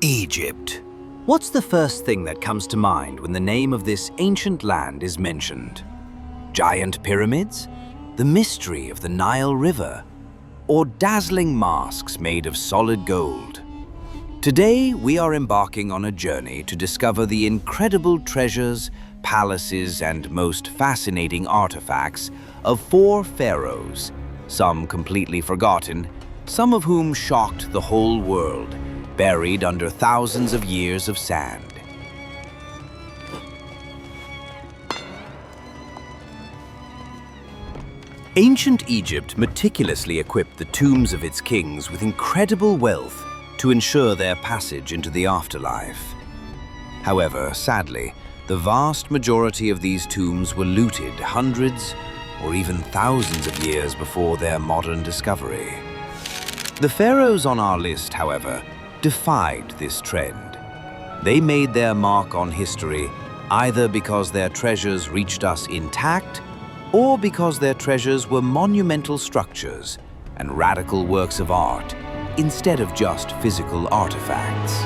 Egypt. What's the first thing that comes to mind when the name of this ancient land is mentioned? Giant pyramids? The mystery of the Nile River? Or dazzling masks made of solid gold? Today, we are embarking on a journey to discover the incredible treasures, palaces, and most fascinating artifacts of 4 pharaohs, some completely forgotten, some of whom shocked the whole world, buried under thousands of years of sand. Ancient Egypt meticulously equipped the tombs of its kings with incredible wealth to ensure their passage into the afterlife. However, sadly, the vast majority of these tombs were looted hundreds or even thousands of years before their modern discovery. The pharaohs on our list, however, defied this trend. They made their mark on history either because their treasures reached us intact or because their treasures were monumental structures and radical works of art instead of just physical artifacts.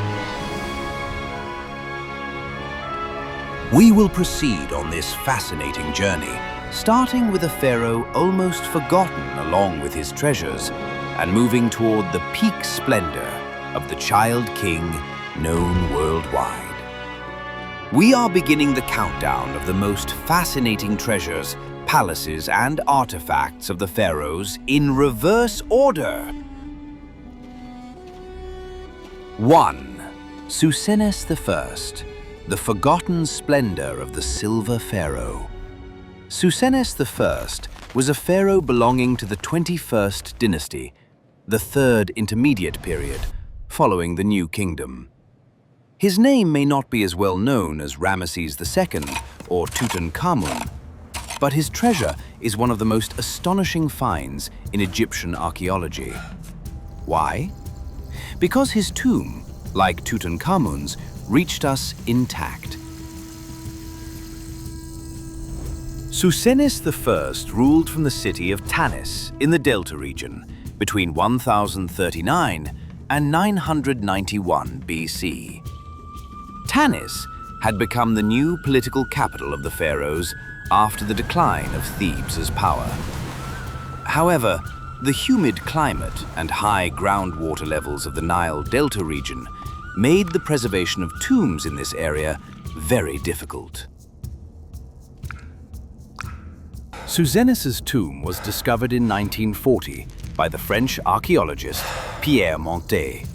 We will proceed on this fascinating journey, starting with a pharaoh almost forgotten along with his treasures and moving toward the peak splendor of the child king known worldwide. We are beginning the countdown of the most fascinating treasures, palaces, and artifacts of the pharaohs in reverse order. 1. Susenes I, the forgotten splendor of the Silver Pharaoh. Susenes I was a pharaoh belonging to the 21st dynasty, the 3rd intermediate period, following the New Kingdom. His name may not be as well known as Rammeses II or Tutankhamun, but his treasure is one of the most astonishing finds in Egyptian archaeology. Why? Because his tomb, like Tutankhamun's, reached us intact. Susenes I ruled from the city of Tanis in the Delta region between 1039 and 991 BC. Tanis had become the new political capital of the pharaohs after the decline of Thebes' power. However, the humid climate and high groundwater levels of the Nile Delta region made the preservation of tombs in this area very difficult. Susenes' tomb was discovered in 1940 by the French archaeologist Pierre Montet.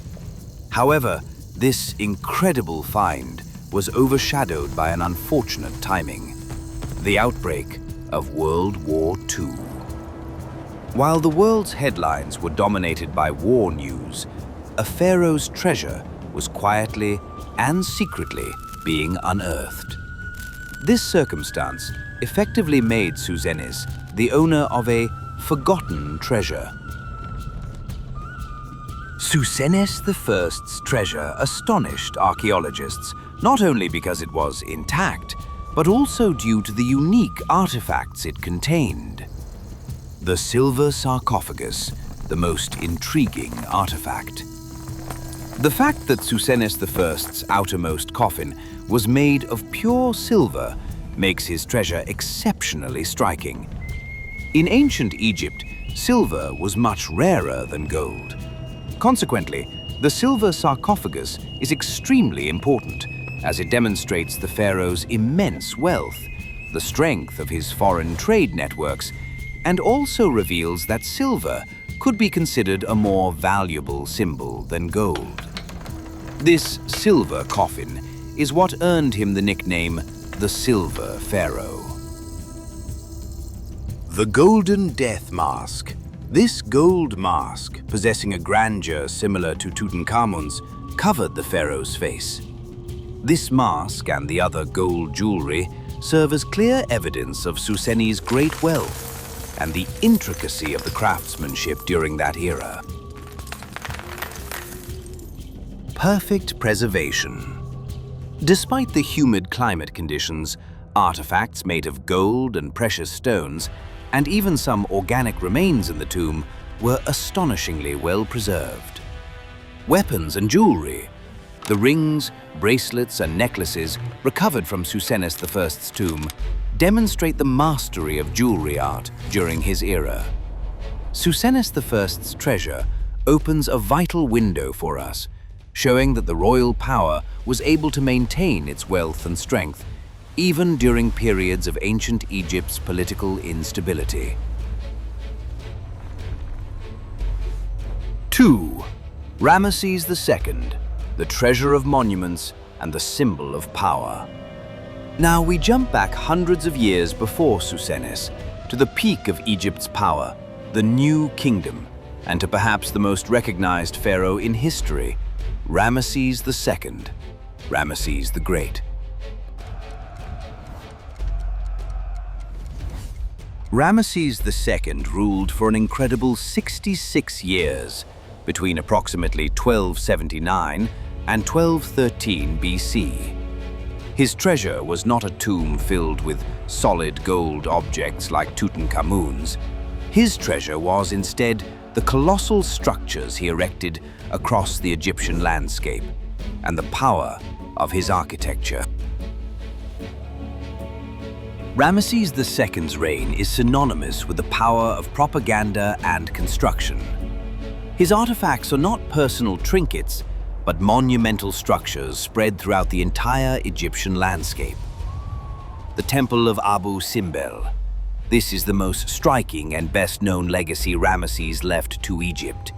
However, this incredible find was overshadowed by an unfortunate timing: the outbreak of World War II. While the world's headlines were dominated by war news, a pharaoh's treasure was quietly and secretly being unearthed. This circumstance effectively made Susenes the owner of a forgotten treasure. Susenes I's treasure astonished archaeologists, not only because it was intact, but also due to the unique artifacts it contained. The silver sarcophagus, the most intriguing artifact. The fact that Susenes I's outermost coffin was made of pure silver makes his treasure exceptionally striking. In ancient Egypt, silver was much rarer than gold. Consequently, the silver sarcophagus is extremely important, as it demonstrates the pharaoh's immense wealth, the strength of his foreign trade networks, and also reveals that silver could be considered a more valuable symbol than gold. This silver coffin is what earned him the nickname the Silver Pharaoh. The Golden Death Mask. This gold mask, possessing a grandeur similar to Tutankhamun's, covered the pharaoh's face. This mask and the other gold jewelry serve as clear evidence of Susenes' great wealth and the intricacy of the craftsmanship during that era. Perfect preservation. Despite the humid climate conditions, artifacts made of gold and precious stones, and even some organic remains in the tomb, were astonishingly well preserved. Weapons and jewelry. The rings, bracelets, and necklaces recovered from Susenes I's tomb demonstrate the mastery of jewelry art during his era. Susenes I's treasure opens a vital window for us, showing that the royal power was able to maintain its wealth and strength, even during periods of ancient Egypt's political instability. 2. Ramesses II, the treasure of monuments and the symbol of power. Now we jump back hundreds of years before Susenes to the peak of Egypt's power, the New Kingdom, and to perhaps the most recognized pharaoh in history, Ramesses II, Ramesses the Great. Ramesses II ruled for an incredible 66 years, between approximately 1279 and 1213 BC. His treasure was not a tomb filled with solid gold objects like Tutankhamun's. His treasure was instead the colossal structures he erected across the Egyptian landscape and the power of his architecture. Ramesses II's reign is synonymous with the power of propaganda and construction. His artifacts are not personal trinkets, but monumental structures spread throughout the entire Egyptian landscape. The Temple of Abu Simbel. This is the most striking and best-known legacy Ramesses left to Egypt.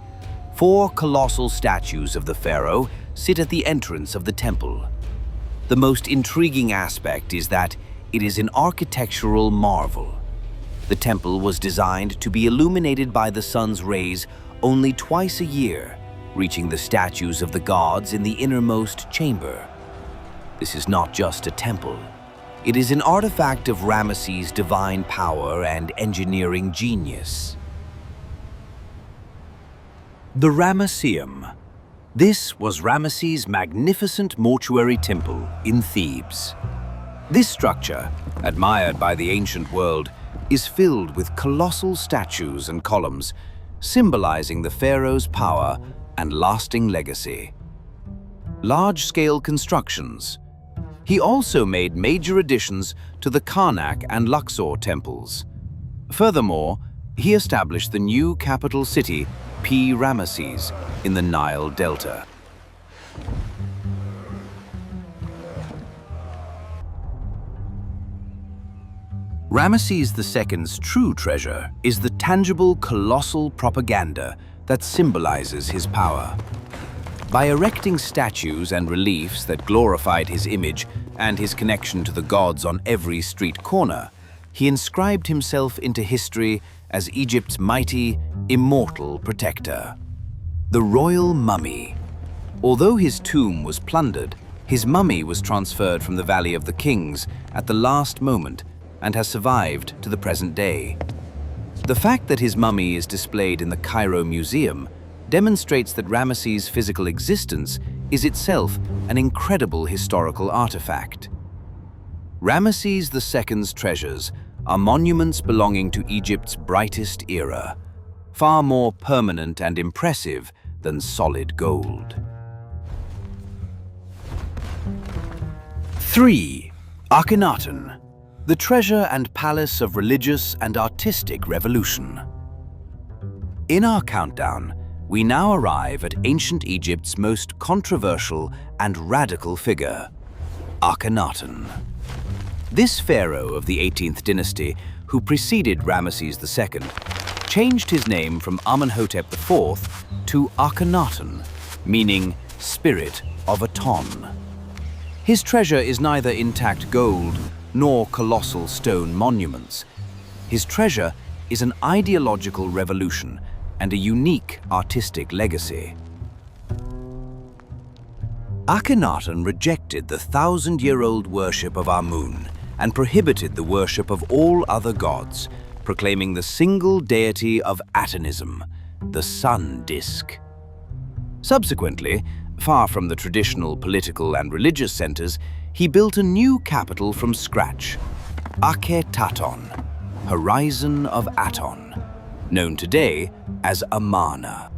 4 colossal statues of the pharaoh sit at the entrance of the temple. The most intriguing aspect is that it is an architectural marvel. The temple was designed to be illuminated by the sun's rays only twice a year, reaching the statues of the gods in the innermost chamber. This is not just a temple. It is an artifact of Ramesses' divine power and engineering genius. The Ramesseum. This was Ramesses' magnificent mortuary temple in Thebes. This structure, admired by the ancient world, is filled with colossal statues and columns, symbolizing the pharaoh's power and lasting legacy. Large-scale constructions. He also made major additions to the Karnak and Luxor temples. Furthermore, he established the new capital city, Ramesses, in the Nile Delta. Ramesses II's true treasure is the tangible, colossal propaganda that symbolizes his power. By erecting statues and reliefs that glorified his image and his connection to the gods on every street corner, he inscribed himself into history as Egypt's mighty, immortal protector. The royal mummy. Although his tomb was plundered, his mummy was transferred from the Valley of the Kings at the last moment and has survived to the present day. The fact that his mummy is displayed in the Cairo Museum demonstrates that Ramesses' physical existence is itself an incredible historical artifact. Ramesses II's treasures are monuments belonging to Egypt's brightest era, far more permanent and impressive than solid gold. 3. Akhenaten, the treasure and palace of religious and artistic revolution. In our countdown, we now arrive at ancient Egypt's most controversial and radical figure, Akhenaten. This pharaoh of the 18th dynasty, who preceded Ramesses II, changed his name from Amenhotep IV to Akhenaten, meaning spirit of Aton. His treasure is neither intact gold nor colossal stone monuments. His treasure is an ideological revolution and a unique artistic legacy. Akhenaten rejected the 1,000-year-old worship of Amun and prohibited the worship of all other gods, proclaiming the single deity of Atonism, the sun disk. Subsequently, far from the traditional political and religious centers, he built a new capital from scratch, Akhenaten, Horizon of Aton, known today as Amarna.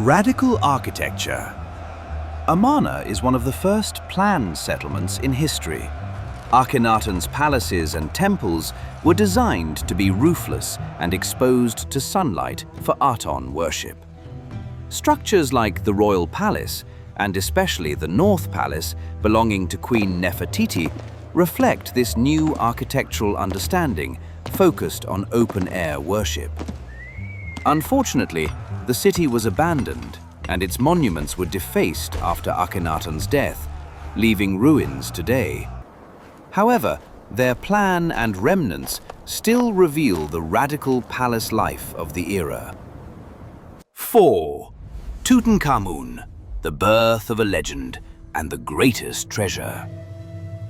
Radical architecture. Amarna is one of the first planned settlements in history. Akhenaten's palaces and temples were designed to be roofless and exposed to sunlight for Aton worship. Structures like the Royal Palace, and especially the North Palace belonging to Queen Nefertiti, reflect this new architectural understanding focused on open-air worship. Unfortunately, the city was abandoned and its monuments were defaced after Akhenaten's death, leaving ruins today. However, their plan and remnants still reveal the radical palace life of the era. 4. Tutankhamun, the birth of a legend and the greatest treasure.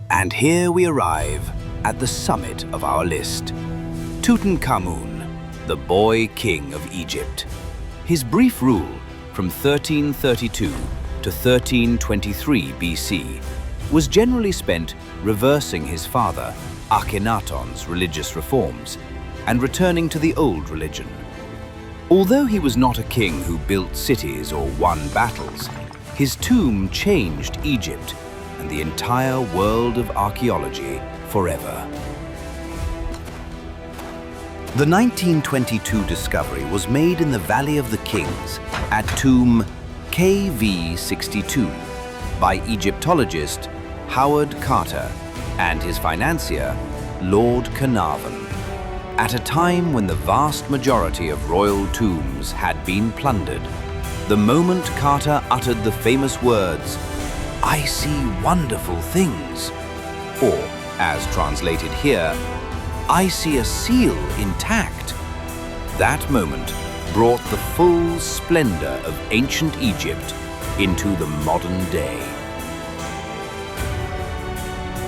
And here we arrive at the summit of our list. Tutankhamun, the boy king of Egypt. His brief rule from 1332 to 1323 BC was generally spent reversing his father, Akhenaten's religious reforms and returning to the old religion. Although he was not a king who built cities or won battles, his tomb changed Egypt and the entire world of archaeology forever. The 1922 discovery was made in the Valley of the Kings at tomb KV62 by Egyptologist Howard Carter and his financier, Lord Carnarvon, at a time when the vast majority of royal tombs had been plundered. The moment Carter uttered the famous words, "I see wonderful things," or, as translated here, "I see a seal intact," that moment brought the full splendor of ancient Egypt into the modern day.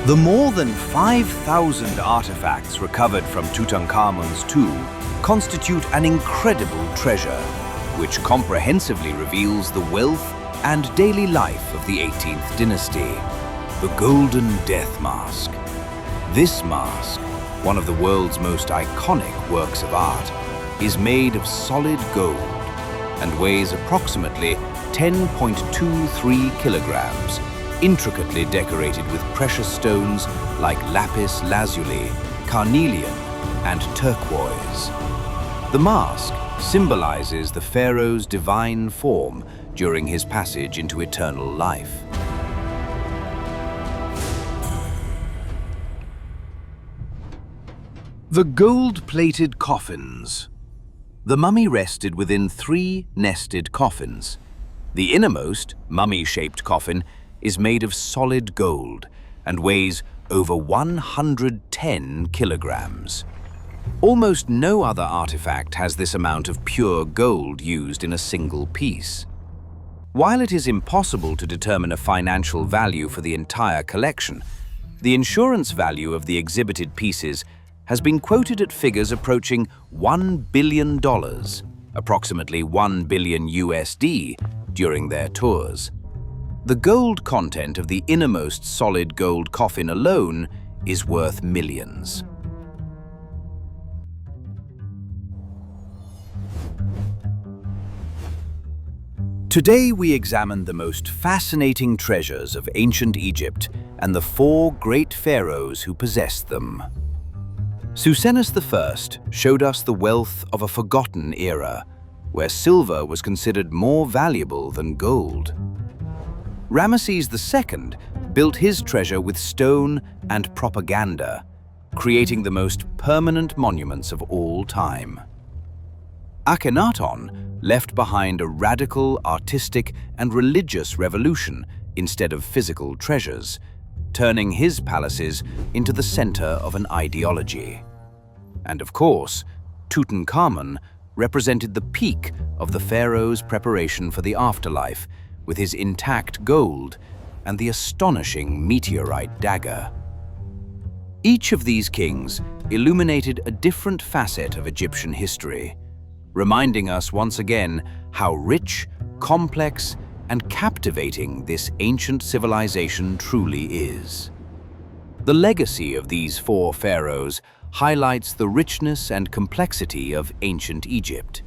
The more than 5,000 artifacts recovered from Tutankhamun's tomb constitute an incredible treasure, which comprehensively reveals the wealth and daily life of the 18th dynasty. The Golden Death Mask. This mask, one of the world's most iconic works of art, is made of solid gold and weighs approximately 10.23 kilograms, intricately decorated with precious stones like lapis lazuli, carnelian, and turquoise. The mask symbolizes the pharaoh's divine form during his passage into eternal life. The gold-plated coffins. The mummy rested within 3 nested coffins. The innermost, mummy-shaped coffin is made of solid gold and weighs over 110 kilograms. Almost no other artifact has this amount of pure gold used in a single piece. While it is impossible to determine a financial value for the entire collection, the insurance value of the exhibited pieces has been quoted at figures approaching $1 billion, approximately 1 billion USD, during their tours. The gold content of the innermost solid gold coffin alone is worth millions. Today we examine the most fascinating treasures of ancient Egypt and the 4 great pharaohs who possessed them. Susenes I showed us the wealth of a forgotten era, where silver was considered more valuable than gold. Ramesses II built his treasure with stone and propaganda, creating the most permanent monuments of all time. Akhenaten left behind a radical artistic and religious revolution instead of physical treasures, turning his palaces into the center of an ideology. And of course, Tutankhamun represented the peak of the pharaoh's preparation for the afterlife, with his intact gold and the astonishing meteorite dagger. Each of these kings illuminated a different facet of Egyptian history, reminding us once again how rich, complex, and captivating this ancient civilization truly is. The legacy of these 4 pharaohs highlights the richness and complexity of ancient Egypt.